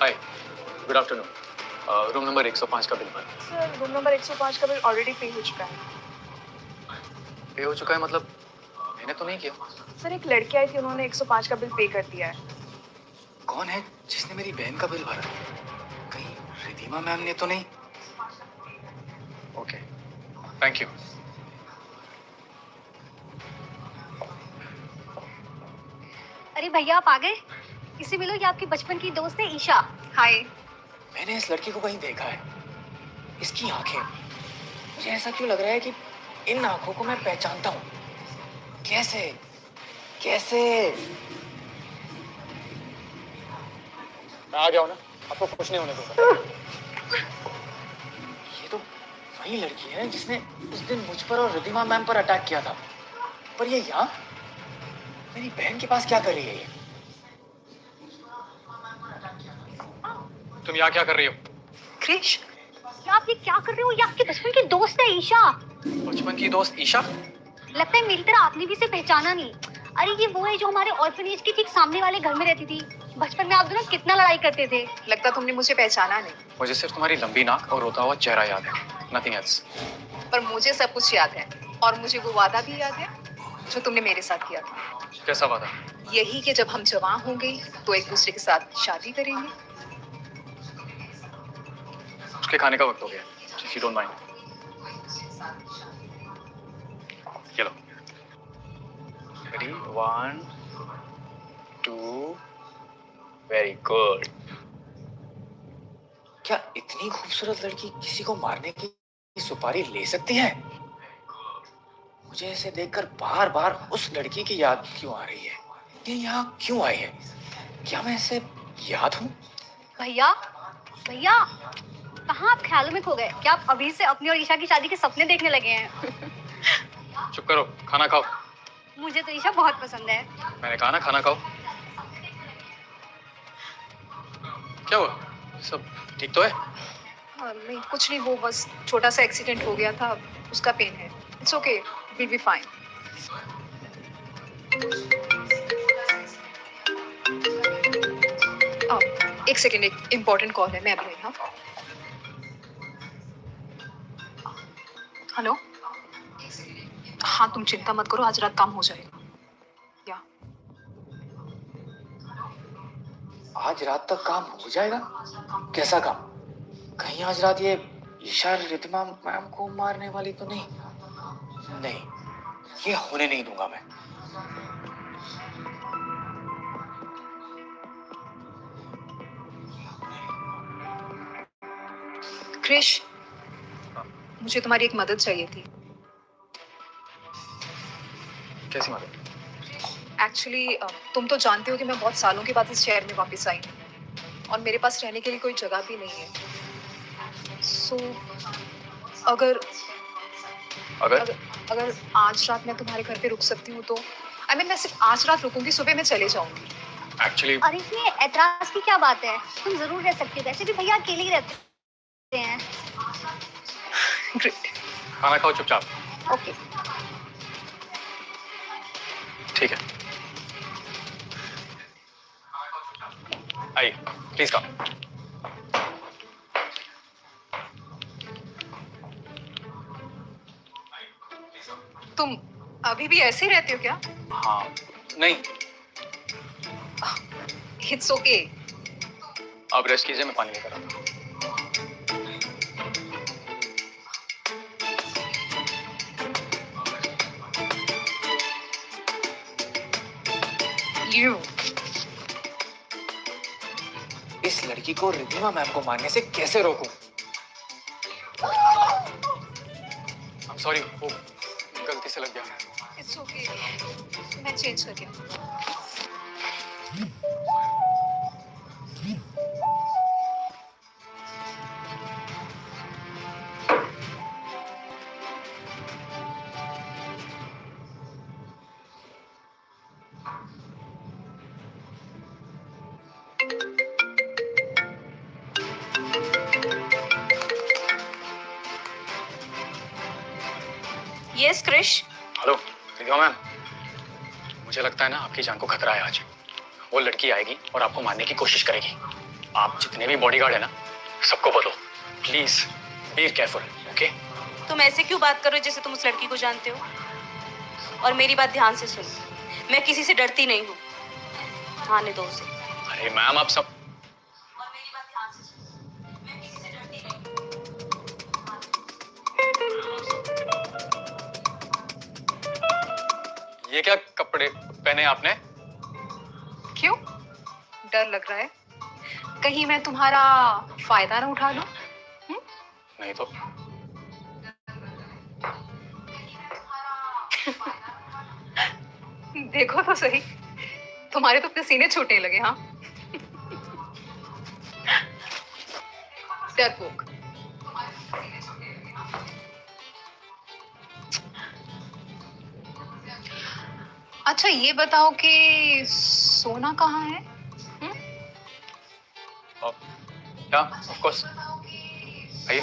हाय, good afternoon. Room number 105 का bill भर। Sir room number 105 का बिल ऑलरेडी पे हो चुका है। पे हो चुका है मतलब मैंने तो नहीं किया। सर एक लड़की आई थी, उन्होंने 105 का बिल पे कर दिया है। कौन है जिसने मेरी बहन का बिल भरा? कहीं रिधिमा मैम ने तो नहीं? Okay, thank you. अरे भैया आप आ गए। इसे मिलो, ये आपकी बचपन की दोस्त है ईशा। हाय। मैंने इस लड़की को कहीं देखा है। इसकी आंखें, मुझे ऐसा क्यों लग रहा है कि इन आंखों को मैं पहचानता हूँ। कैसे कैसे? मैं आ गया हूँ ना, आपको कुछ नहीं होने दूंगा। ये तो वही लड़की है जिसने उस दिन मुझ पर और रिधिमा मैम पर अटैक किया था। पर ये यहाँ मेरी बहन के पास क्या कर रही है ये? तुम यहाँ क्या कर रही हो? क्रिश, क्या आप ये क्या कर रहे हो? ये आपकी बचपन की दोस्त है ईशा। बचपन की दोस्त ईशा? लगता है मेरी तरह आपने भी इसे पहचाना नहीं। अरे ये वो है जो हमारे ऑर्फनेज के ठीक सामने वाले घर में रहती थी। बचपन में आप दोनों कितना लड़ाई करते थे। लगता तुमने मुझे पहचाना नहीं, मुझे सिर्फ तुम्हारी लंबी नाक और रोता हुआ चेहरा याद है, नथिंग एल्स। पर मुझे सब कुछ याद है। और मुझे वो वादा भी याद है जो तुमने मेरे साथ किया था। कैसा वादा? यही कि जब हम जवान होंगे तो एक दूसरे के साथ शादी करेंगे। उसके खाने का वक्त हो गया, इफ यू डोंट माइंड। चलो, रेडी, 1 2, वेरी गुड। क्या इतनी खूबसूरत लड़की किसी को मारने की सुपारी ले सकती है? मुझे इसे देखकर बार बार उस लड़की की याद क्यों आ रही है? ये यहाँ क्यों आई है? क्या मैं इसे याद हूँ? भैया भैया, कहाँ आप ख्यालों में खो गए? क्या आप अभी से अपनी और ईशा की शादी के सपने देखने लगे हैं? चुप करो, खाना खाओ। मुझे तो ईशा बहुत पसंद है। मैंने कहा ना, खाना खाओ। क्या हुआ? सब ठीक तो है? हाँ, नहीं कुछ नहीं, वो बस छोटा सा एक्सीडेंट हो गया था, उसका पेन है। It's okay, will be fine. एक सेकेंड, एक इम्पोर्टेंट कॉल है, मैं अभी आई। हाँ, हेलो। हाँ तुम चिंता मत करो, आज रात काम हो जाएगा। या आज रात तक काम हो जाएगा? कैसा काम? कहीं आज रात ये ईशा रिधिमा मैम को मारने वाली तो नहीं? नहीं, ये होने नहीं दूंगा मैं। क्रिश, मुझे तुम्हारी एक मदद चाहिए थी। कैसी मदद? एक्चुअली तुम तो जानते हो कि मैं बहुत सालों के बाद इस शहर में वापस आई हूँ और मेरे पास रहने के लिए कोई जगह भी नहीं है। सो अगर अगर अगर अगर आज रात मैं तुम्हारे घर पे रुक सकती हूँ तो मैं सिर्फ आज रात रुकूंगी, सुबह मैं चले जाऊंगी। एक्चुअली और इसमें ऐतराज की क्या बात है? तुम जरूर रह सकते हो, वैसे भी भैया अकेले ही रहते हैं। ग्रेट। खाना खाओ चुपचाप। ओके। ठीक है, आइए प्लीज कम। तुम अभी भी ऐसे ही रहते हो क्या? हाँ, नहीं, इट्स ओके। आप रेस्ट कीजिए, मैं पानी लेकर आता हूँ। यू इस लड़की को रिधिमा मैम को मारने से कैसे रोकूं? I'm sorry, वो गलती से लग गया। इट्स ओके, मैं चेंज करके yes Krish. Hello Ridhima ma'am, मुझे लगता है ना आपकी जान को खतरा है आज। वो लड़की आएगी और आपको मारने की कोशिश करेगी। आप जितने भी बॉडीगार्ड है ना, सबको बोलो प्लीज बी केयरफुल, ओके? तुम ऐसे क्यों बात कर रहे हो जैसे तुम उस लड़की को जानते हो? और मेरी बात ध्यान से सुनो, मैं किसी से डरती नहीं हूँ। आने दो उसे। अरे मैम आप सब और मेरी बात ध्यान से सुनो, मैं किसी से डरती नहीं हूँ। ये क्या कपड़े पहने आपने? क्यों? डर लग रहा है? कहीं मैं तुम्हारा फायदा ना उठा लूं? नहीं तो देखो तो सही, तुम्हारे तो पसीने छूटने लगे। हाँ, डरपोक। अच्छा ये बताओ कि सोना कहाँ है? या ऑफ कोर्स आइए।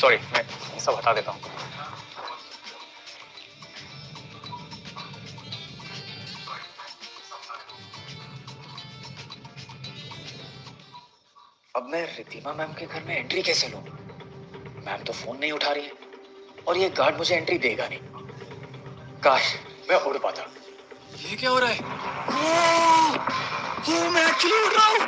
सॉरी, मैं ये सब हटा देता हूँ। अब मैं रितिमा मैम के घर में एंट्री कैसे लूं? मैम तो फोन नहीं उठा रही है और ये गार्ड मुझे एंट्री देगा नहीं। काश मैं उड़ पाता। ये क्या हो रहा है? मैं एक्चुअली उड़ रहा हूँ।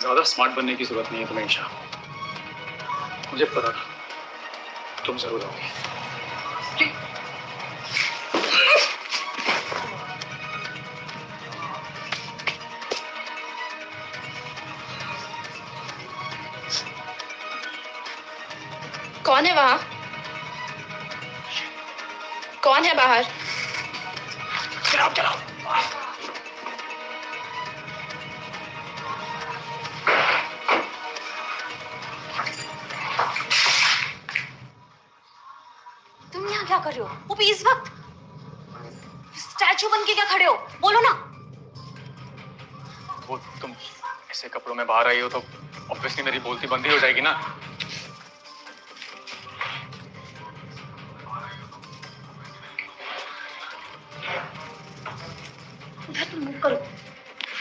ज्यादा स्मार्ट बनने की जरूरत नहीं है तुम्हें ईशा। मुझे पता था तुम जरूर आओगी। कौन है वहां? कौन है बाहर? चलाओ चलाओ। तुम यहाँ क्या कर रहे हो? वो भी इस वक्त स्टैचू बन के क्या खड़े हो? बोलो ना। वो तुम ऐसे कपड़ों में बाहर आई हो तो ऑब्वियसली मेरी बोलती बंद ही हो जाएगी ना। उधर तुम मूव करो।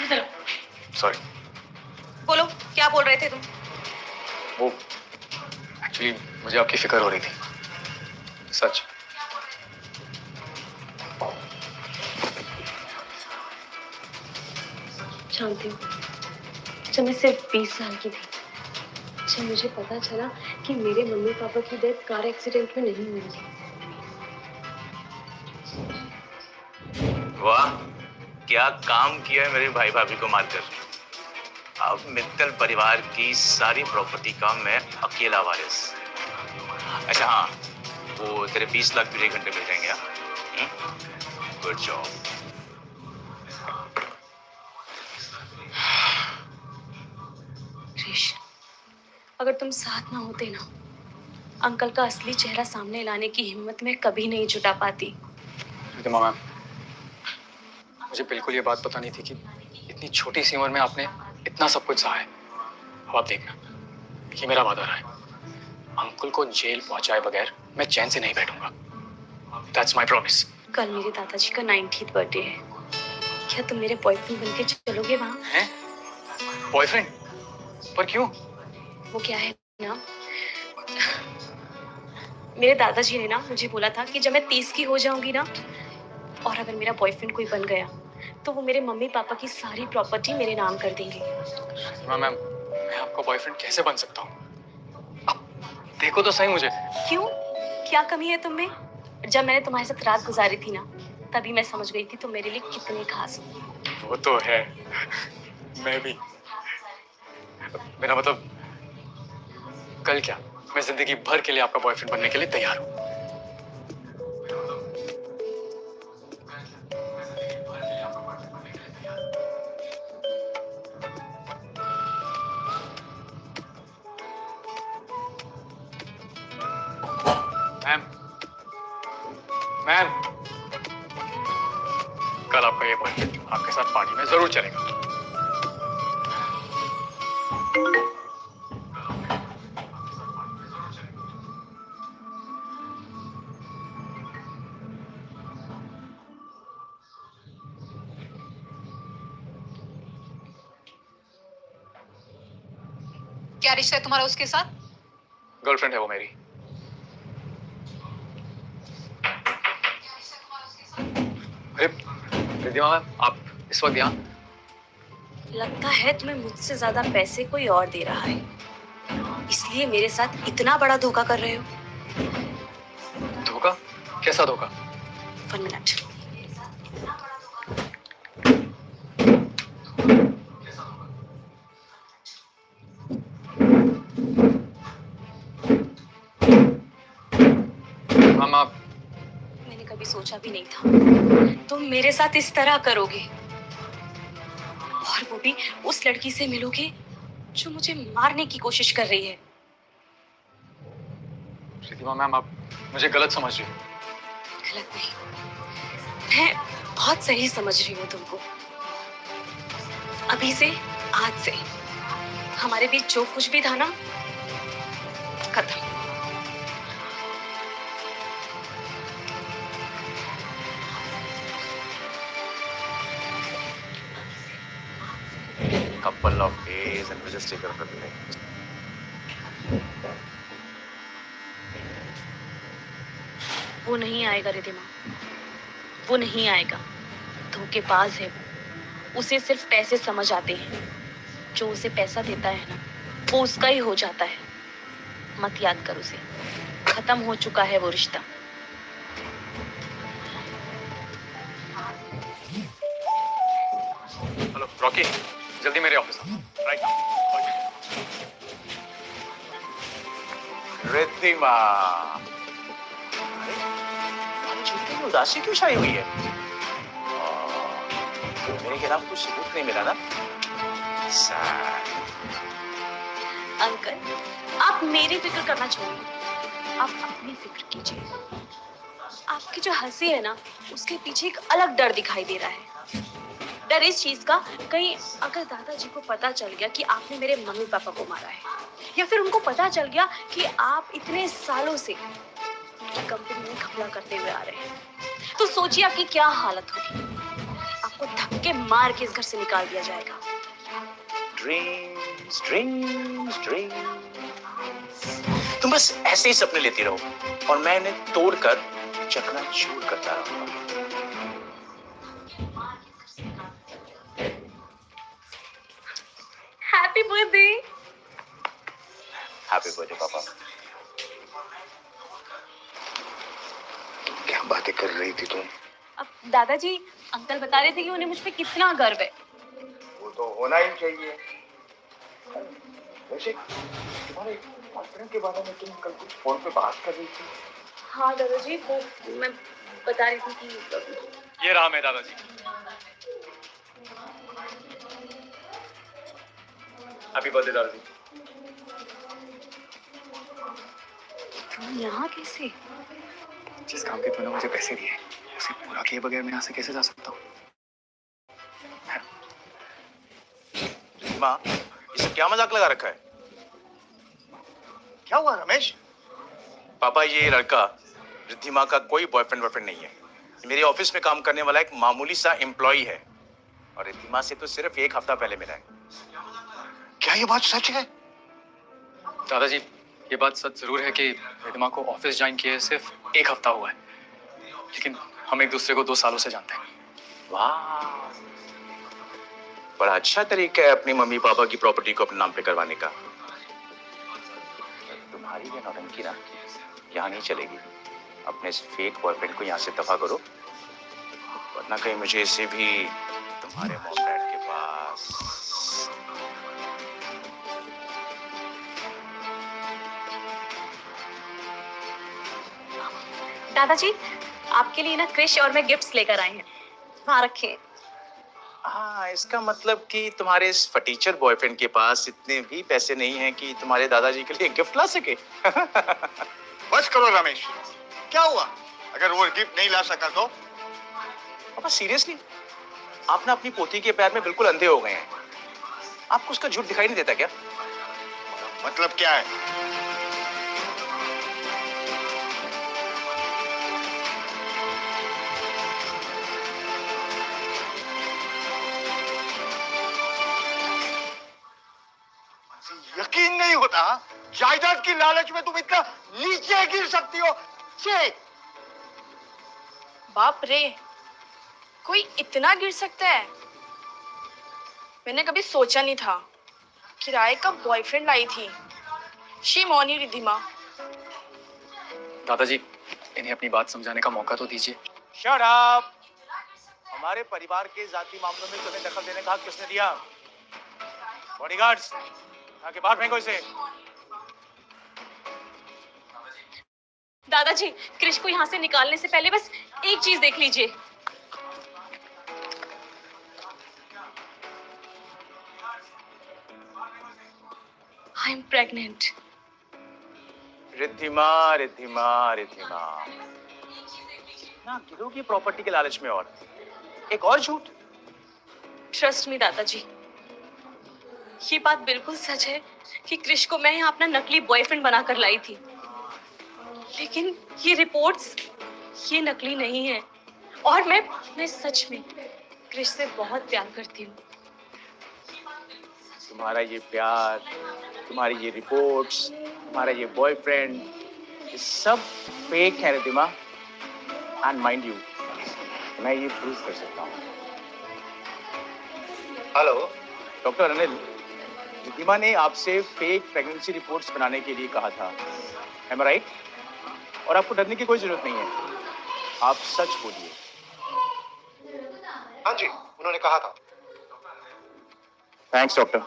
इधर। सॉरी। बोलो, क्या बोल रहे थे तुम? वो एक्चुअली मुझे आपकी फिक्र हो रही थी, सच। जानती हूँ, जब मैं सिर्फ 20 साल की थी, जब मुझे पता चला कि मेरे मम्मी पापा की डेथ कार एक्सीडेंट में नहीं हुई थी। वाह, क्या काम किया है मेरे भाई भाभी को मारकर। अब मित्तल परिवार की सारी प्रॉपर्टी का मैं अकेला वारिस। अच्छा हाँ, वो तेरे 20 लाख तुझे 1 घंटे मिल जाएंगे। Good job. क्रिश, अगर तुम साथ ना होते ना, अंकल का असली चेहरा सामने लाने की हिम्मत मैं कभी नहीं जुटा पाती। रितिमा मैम, मुझे बिल्कुल ये बात पता नहीं थी कि इतनी छोटी सी उम्र में आपने इतना सब कुछ सहा है। अब आप देखना, ये मेरा वादा रहा है, अंकुल को जेल पहुंचाए बगैर मैं चैन से नहीं बैठूंगा। That's my promise. कल मेरे दादाजी का 90th बर्थडे है। क्या तुम मेरे बॉयफ्रेंड बनके चलोगे वहाँ? हैं? बॉयफ्रेंड? पर क्यों? वो क्या है ना, मेरे दादाजी ने ना मुझे बोला था कि जब मैं 30 की हो जाऊंगी ना, और अगर मेरा बॉयफ्रेंड कोई बन गया तो वो मेरे मम्मी पापा की सारी प्रॉपर्टी मेरे नाम कर देंगे। रितिमा मैम, मैं आपका बॉयफ्रेंड कैसे बन सकता हूँ? अब देखो तो सही मुझे। क्यों? क्या कमी है तुम में? जब मैंने तुम्हारे साथ रात गुजारी थी ना, तभी मैं समझ गई थी तुम मेरे लिए कितने खास हो। वो तो है, मैं भी। मेरा मतलब कल क्या, मैं जिंदगी भर के लिए आपका बॉयफ्रेंड बनने के लिए तैयार हूँ। मैम, कल आपका ये बॉयफ्रेंड आपके साथ पार्टी में जरूर चलेगा। क्या रिश्ता है तुम्हारा उसके साथ? गर्लफ्रेंड है वो मेरी। अरे रिद्धिमा मैम, आप इस वक्त यहाँ? लगता है तुम्हें मुझसे ज्यादा पैसे कोई और दे रहा है, इसलिए मेरे साथ इतना बड़ा धोखा कर रहे हो। धोखा? कैसा धोखा? 1 मिनट। मैम आप, मैंने कभी सोचा भी नहीं था तुम मेरे साथ इस तरह करोगे, और वो भी उस लड़की से मिलोगे जो मुझे मारने की कोशिश कर रही है। रिद्धिमा मैम, आप मुझे गलत समझ रही हो। गलत नहीं, मैं बहुत सही समझ रही हूँ तुमको। अभी से, आज से हमारे बीच जो कुछ भी था ना, खत्म। Couple of days and we just take care of everything. वो नहीं आएगा रिद्धिमा, वो नहीं आएगा। धोखेबाज है वो, उसे सिर्फ पैसे समझ आते हैं। जो उसे पैसा देता है ना, वो उसका ही हो जाता है। मत याद कर उसे, खत्म हो चुका है वो रिश्ता। हेलो रॉकी, जल्दी मेरे ऑफिस आओ। Right now. रिद्धिमा, इतनी उदासी क्यों छाई हुई है? मेरे खिलाफ कुछ सबूत नहीं मिला ना? अंकल, आप मेरी फिक्र करना छोड़िए, आप अपनी फिक्र कीजिए। आपकी जो हंसी है ना, उसके पीछे एक अलग डर दिखाई दे रहा है। डर इस चीज का, कहीं अगर दादाजी को पता चल गया कि आपने मेरे मम्मी पापा को मारा है, या फिर उनको पता चल गया कि आप इतने सालों से कंपनी में घपला करते हुए आ रहे हैं, तो सोचिए आपकी क्या हालत होगी। आपको धक्के मार के इस घर से निकाल दिया जाएगा। ड्रीम्स ड्रीम्स ड्रीम्स, तुम बस ऐसे ही सपने लेती रहो और मैं इन्हें तोड़कर चकनाचूर करता रहूंगा। Happy birthday. हैप्पी बर्थडे पापा। क्या बातें कर रही थी तुम? अब दादाजी, अंकल बता रहे थे कि उन्हें मुझ पे कितना गर्व है। वो तो होना ही चाहिए। वैसे तुम्हारे बॉयफ्रेंड के बारे में तुम कल कुछ फोन पे बात कर रही थी। हाँ दादाजी, वो मैं बता रही थी कि ये रहा मैं दादाजी। हैप्पी बर्थडे दादाजी। तुम यहाँ कैसे? जिस काम के तूने मुझे पैसे दिए, उसे पूरा किए बगैर मैं यहाँ से कैसे जा सकता हूँ? माँ, इसे क्या मजाक लगा रखा है? क्या हुआ रमेश? पापा, ये लड़का रिद्धिमा का कोई बॉयफ्रेंड नहीं है। मेरे ऑफिस में काम करने वाला एक मामूली सा एम्प्लॉय है और रिद्धिमा से तो सिर्फ 1 हफ्ता पहले मिला है। क्या ये बात सच है? दादाजी, ये बात सच जरूर है कि रिद्धिमा को ऑफिस ज्वाइन किए सिर्फ 1 हफ्ता हुआ है, लेकिन हम एक दूसरे को 2 सालों से जानते हैं। वाह, बड़ा अच्छा तरीका है अपनी मम्मी पापा की प्रॉपर्टी को अपने नाम पे करवाने का। तुम्हारी ये नौटंकी ना यहाँ नहीं चलेगी। अपने इस फेक बॉयफ्रेंड को यहाँ से दफा करो, वरना कहीं मुझे इसे भी तुम्हारे मॉम डैड के पास। दादाजी, आपके लिए ना क्रिश और मैं गिफ्ट्स लेकर आए हैं, वहाँ रखे। हाँ, इसका मतलब कि तुम्हारे इस फटीचर बॉयफ्रेंड के पास इतने भी पैसे नहीं हैं कि तुम्हारे दादाजी के लिए गिफ्ट ला सके। बस करो रमेश, क्या हुआ? अगर वो गिफ्ट नहीं ला सका तो? पापा सीरियसली, आप ना अपनी पोती के प्यार में बिल्कुल अंधे हो गए हैं। आपको उसका झूठ दिखाई नहीं देता क्या? मतलब क्या है? यकीन नहीं होता, जायदाद की लालच में तुम इतना नीचे गिर सकती हो। छे! बाप रे, कोई इतना गिर सकता है? मैंने कभी सोचा नहीं था। किराए का बॉयफ्रेंड लाई थी। Shame on you Riddhima. दादाजी, इन्हें अपनी बात समझाने का मौका तो दीजिए। Shut up! हमारे परिवार के जाती मामलों में तुम्हें दखल देने का हक किसने दिया? बॉडीगार्ड्स, आके बाहर फेंको इसे। दादाजी, क्रिश को यहाँ से निकालने से पहले बस एक चीज देख लीजिए। I am pregnant. Riddhima, Riddhima, Riddhima, ना गिरोह की प्रॉपर्टी के लालच में और एक और झूठ। ट्रस्ट मी दादाजी, ये बात बिल्कुल सच है कि क्रिश को मैं यहाँ अपना नकली बॉयफ्रेंड बनाकर लाई थी। लेकिन ये रिपोर्ट्स ये नकली नहीं है और मैं सच में क्रिश से बहुत प्यार करती हूँ। तुम्हारा ये प्यार, तुम्हारी ये रिपोर्ट्स, तुम्हारा ये बॉयफ्रेंड, ये सब फेक है रिद्धिमा। एंड माइंड यू, मैं ये प्रूव कर सकता हूँ। हेलो, डॉक्टर अनिल, रिद्धिमा ने आपसे फेक प्रेगनेंसी रिपोर्ट्स बनाने के लिए कहा था। एम आई राइट? और आपको डरने की कोई जरूरत नहीं है, आप सच बोलिए। हाँ जी, उन्होंने कहा था। Thanks doctor.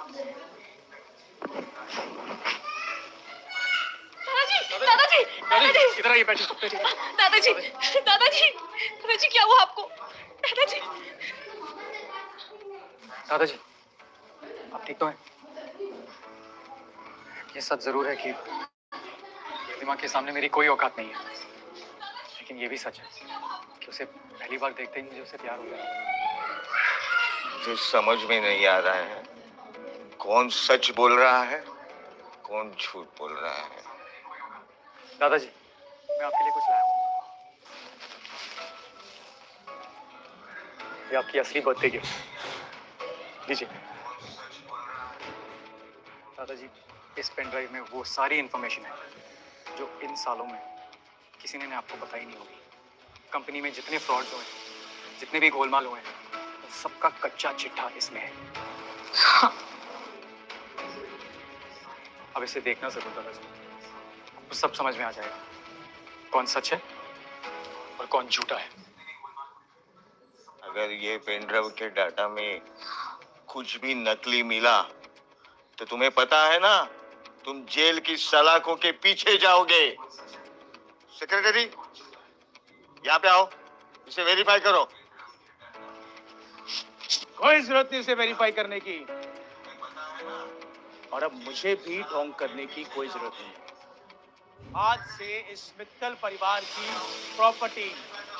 दादाजी, दादाजी, इधर आइए, बैठिए। दादाजी, दादाजी, दादाजी, क्या हुआ आपको? दादाजी, दादाजी, आप ठीक तो हैं? ये सच जरूर है कि दिमाग के सामने मेरी कोई औकात नहीं है, लेकिन ये भी सच है कि उसे पहली बार देखते ही मुझे उससे प्यार हो गया। मुझे समझ में नहीं आ रहा है, कौन सच बोल रहा है, कौन झूठ बोल रहा है। दादाजी, मैं आपके लिए कुछ लाया हूँ। ये आपकी असली बर्थडे गिफ्ट, लीजिए। दादाजी, इस पेन ड्राइव में वो सारी इंफॉर्मेशन है जो इन सालों में किसी ने आपको बताई नहीं होगी। कंपनी में जितने फ्रॉड्स हुए, जितने भी गोलमाल हुए हैं, उन सबका कच्चा चिट्ठा इसमें है। अब इसे देखना जरूर दादाजी, आपको सब समझ में आ जाएगा कौन सच है और कौन झूठा है। अगर ये पेन ड्राइव के डाटा में कुछ भी नकली मिला तो तुम्हें पता है ना, तुम जेल की सलाखों के पीछे जाओगे। सेक्रेटरी, यहाँ पे आओ, इसे वेरीफाई करो। कोई जरूरत नहीं इसे वेरीफाई करने की, और अब मुझे भी ढोंग करने की कोई जरूरत नहीं। आज से इस मित्तल परिवार की प्रॉपर्टी,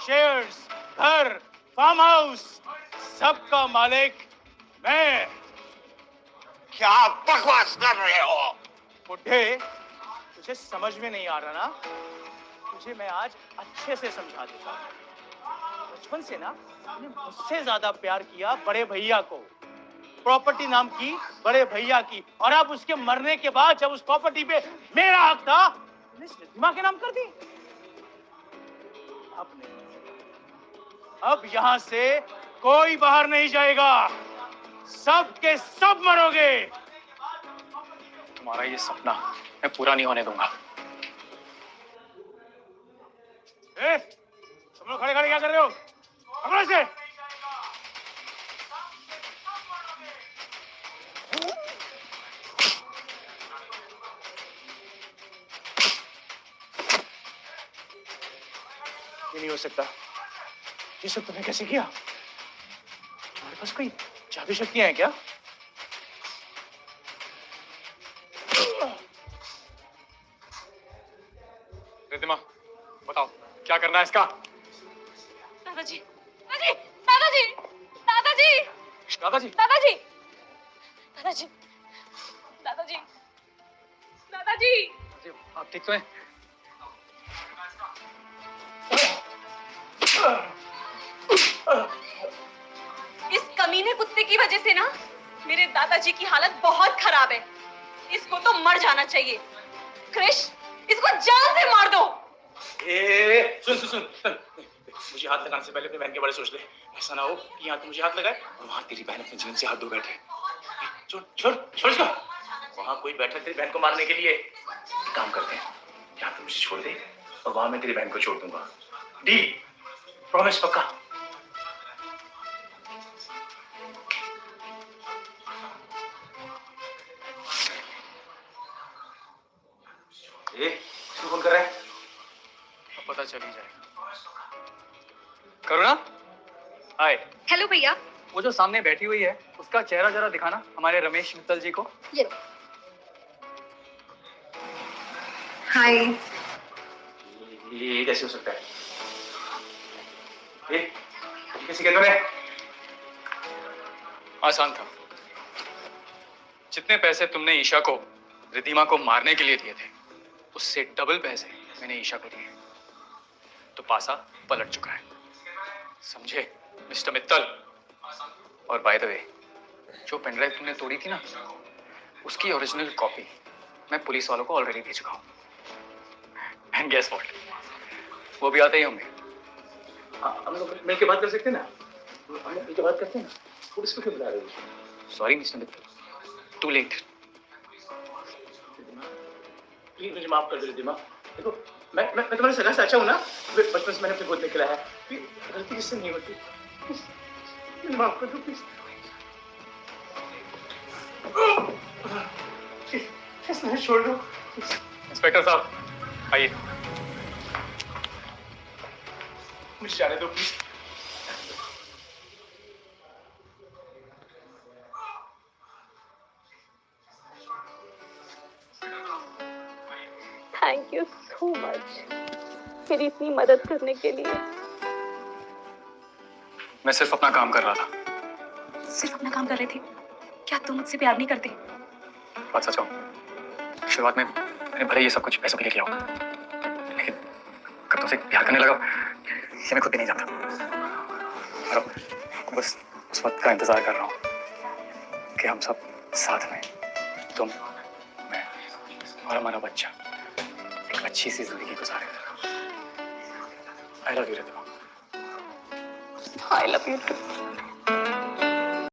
शेयर्स, घर, फार्म हाउस, सबका मालिक मैं। क्या बकवास कर रहे हो? बुड्ढे, तुझे समझ में नहीं आ रहा ना? तुझे मैं आज अच्छे से समझा देता हूँ। बचपन से ना मैंने मुझसे ज्यादा प्यार किया बड़े भैया को, प्रॉपर्टी नाम की बड़े भैया की, और अब उसके मरने के बाद जब उस प्रॉपर्टी पे मेरा हक था, मैंने रिद्धिमा के नाम कर दी। अब नहीं, अब यहाँ से कोई बाहर नहीं जाएगा, सब के सब मरोगे। तुम्हारा ये सपना मैं पूरा नहीं होने दूंगा। तुम लोग खड़े खड़े क्या कर रहे हो? पकड़ो इसे। ये नहीं हो सकता। ये सब तुमने कैसे किया? तुम्हारे पास कोई जादू शक्तियां हैं क्या? रिद्धिमा, बताओ क्या करना है इसका? दादाजी, दादाजी, दादाजी, दादाजी, दादाजी, दादाजी, दादाजी, दादाजी, दादाजी। आप ठीक तो हैं? इस कमीने कुत्ते की वजह से ना मेरे दादाजी की हालत बहुत खराब है। इसको तो मर जाना चाहिए। क्रिश, इसको जान से मार दो। सुन सुन सुन, मुझे हाथ लगाने से पहले अपनी बहन के बारे में सोच ले। ऐसा ना हो कि यहाँ तो मुझे हाथ लगाए और वहाँ तेरी बहन अपने जीवन से हाथ धो बैठे। छोड़ छोड़ छोड़ इसको। वहाँ कोई बैठा तेरी बहन को मारने के लिए। एक काम करते हैं, यहाँ तो मुझे छोड़ दे और वहाँ मैं तेरी बहन को छोड़ दूंगा। डील? प्रॉमिस? पक्का? किसको फोन कर रहा है? अब पता चल ही जाएगा। करुणा, हाय। हेलो भैया। वो जो सामने बैठी हुई है उसका चेहरा जरा दिखाना हमारे रमेश मित्तल जी को। ये हाय। ये कैसे हो सकता है? ये किसी के तो नहीं? आसान था। जितने पैसे तुमने ईशा को, रिद्धिमा को मारने के लिए दिए थे, उससे डबल पैसे मैंने ईशा को दिए। तो पासा पलट चुका है, समझे मिस्टर मित्तल? और बाय द वे, जो पेनड्राइव तुमने तोड़ी थी ना, उसकी ओरिजिनल कॉपी मैं पुलिस वालों को ऑलरेडी दे चुका हूँ। एंड गेस व्हाट, वो भी आते ही होंगे। हम लोग मिलकर बात कर सकते हैं ना? हम लोग मिलकर बात करते हैं ना? पुलिस को क्यों बुला रहे हो? Sorry mister Mittal, too late. Please मुझे माफ कर दो रिद्धिमा। देखो मैं तुम्हारे सगा से अच्छा हूँ ना। बचपन से मैंने अपने गोद में खिलाया है। गलती किससे नहीं होती। मुझे माफ कर दो प्लीज। छोड़ दो। इंस्पेक्टर साहब आइए, मुझे जाने दो please. Thank you so much मेरी इतनी मदद करने के लिए। मैं सिर्फ अपना काम कर रहा था। सिर्फ अपना काम कर रहे थे? क्या तुम मुझसे प्यार नहीं करते? बात सच हो, शुरुआत में मैंने भले ये सब कुछ पैसों के लिए किया होगा, लेकिन कब तुमसे प्यार करने लगा ये मैं खुद भी नहीं जानता। और अब बस उस वक्त का इंतजार कर रहा हूँ कि हम सब साथ में, तुम, मैं और हमारा बच्चा एक अच्छी सी जिंदगी गुजारे। I love you Riddhima. I love you.